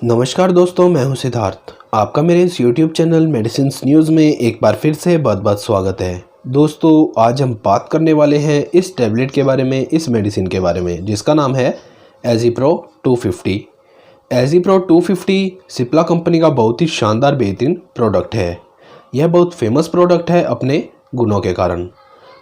नमस्कार दोस्तों, मैं हूं सिद्धार्थ। आपका मेरे इस YouTube चैनल मेडिसिन्स न्यूज़ में एक बार फिर से बहुत बहुत स्वागत है। दोस्तों, आज हम बात करने वाले हैं इस टैबलेट के बारे में, इस मेडिसिन के बारे में, जिसका नाम है एज़ीप्रो 250। एज़ीप्रो 250 सिप्ला कंपनी का बहुत ही शानदार बेहतरीन प्रोडक्ट है। यह बहुत फेमस प्रोडक्ट है अपने गुणों के कारण।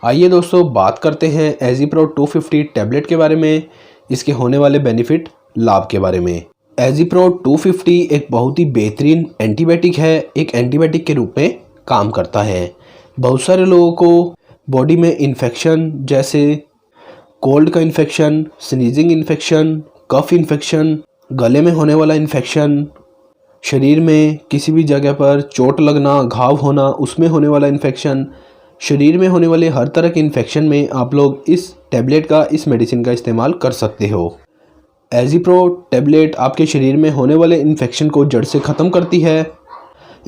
आइए दोस्तों, बात करते हैं एज़ीप्रो 250 टैबलेट के बारे में, इसके होने वाले बेनिफिट, लाभ के बारे में। एज़ीप्रो 250 एक बहुत ही बेहतरीन एंटीबायोटिक है। एक एंटीबायोटिक के रूप में काम करता है। बहुत सारे लोगों को बॉडी में इन्फेक्शन, जैसे कोल्ड का इन्फेक्शन, स्नीजिंग इन्फेक्शन, कफ इन्फेक्शन, गले में होने वाला इन्फेक्शन, शरीर में किसी भी जगह पर चोट लगना, घाव होना, उसमें होने वाला इन्फेक्शन, शरीर में होने वाले हर तरह के इन्फेक्शन में आप लोग इस टैबलेट का, इस मेडिसिन का इस्तेमाल कर सकते हो। एज़ीप्रो टैबलेट आपके शरीर में होने वाले इन्फेक्शन को जड़ से ख़त्म करती है।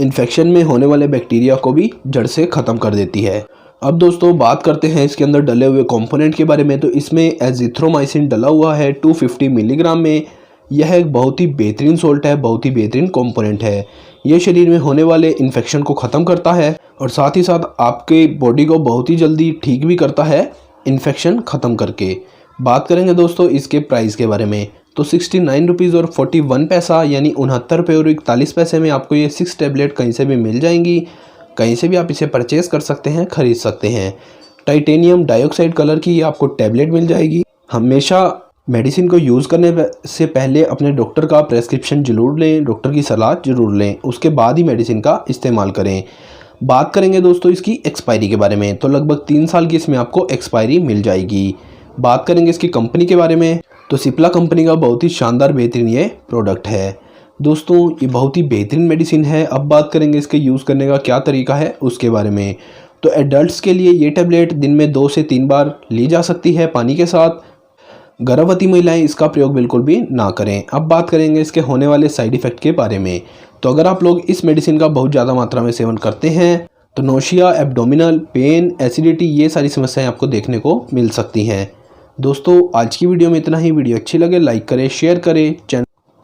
इन्फेक्शन में होने वाले बैक्टीरिया को भी जड़ से ख़त्म कर देती है। अब दोस्तों, बात करते हैं इसके अंदर डले हुए कंपोनेंट के बारे में। तो इसमें एज़िथ्रोमाइसिन डला हुआ है 250 मिलीग्राम में। यह एक बहुत ही बेहतरीन सोल्ट है, बहुत ही बेहतरीन कंपोनेंट है। यह शरीर में होने वाले इन्फेक्शन को ख़त्म करता है और साथ ही साथ आपके बॉडी को बहुत ही जल्दी ठीक भी करता है, इन्फेक्शन ख़त्म करके। बात करेंगे दोस्तों इसके प्राइस के बारे में, तो 69 रुपीज़ और 41 पैसा, यानी 69 रुपये और 41 पैसे में आपको ये 6 टैबलेट कहीं से भी मिल जाएंगी। कहीं से भी आप इसे परचेज़ कर सकते हैं, ख़रीद सकते हैं। टाइटेनियम डाइऑक्साइड कलर की ये आपको टैबलेट मिल जाएगी। हमेशा मेडिसिन को यूज़ करने से पहले अपने डॉक्टर का प्रेस्क्रिप्शन ज़रूर लें, डॉक्टर की सलाह ज़रूर लें, उसके बाद ही मेडिसिन का इस्तेमाल करें। बात करेंगे दोस्तों इसकी एक्सपायरी के बारे में, तो लगभग 3 साल की इसमें आपको एक्सपायरी मिल जाएगी। बात करेंगे इसकी कंपनी के बारे में, तो सिप्ला कंपनी का बहुत ही शानदार बेहतरीन ये प्रोडक्ट है। दोस्तों, ये बहुत ही बेहतरीन मेडिसिन है। अब बात करेंगे इसके यूज़ करने का क्या तरीका है उसके बारे में। तो एडल्ट्स के लिए ये टैबलेट दिन में 2 से 3 बार ली जा सकती है पानी के साथ। गर्भवती महिलाएं इसका प्रयोग बिल्कुल भी ना करें। अब बात करेंगे इसके होने वाले साइड इफ़ेक्ट के बारे में। तो अगर आप लोग इस मेडिसिन का बहुत ज़्यादा मात्रा में सेवन करते हैं तो नोशिया, एब्डोमिनल पेन, एसिडिटी, ये सारी समस्याएं आपको देखने को मिल सकती हैं। दोस्तों, आज की वीडियो में इतना ही। वीडियो अच्छी लगे लाइक करें, शेयर करें,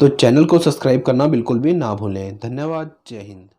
चैनल को सब्सक्राइब करना बिल्कुल भी ना भूलें। धन्यवाद। जय हिंद।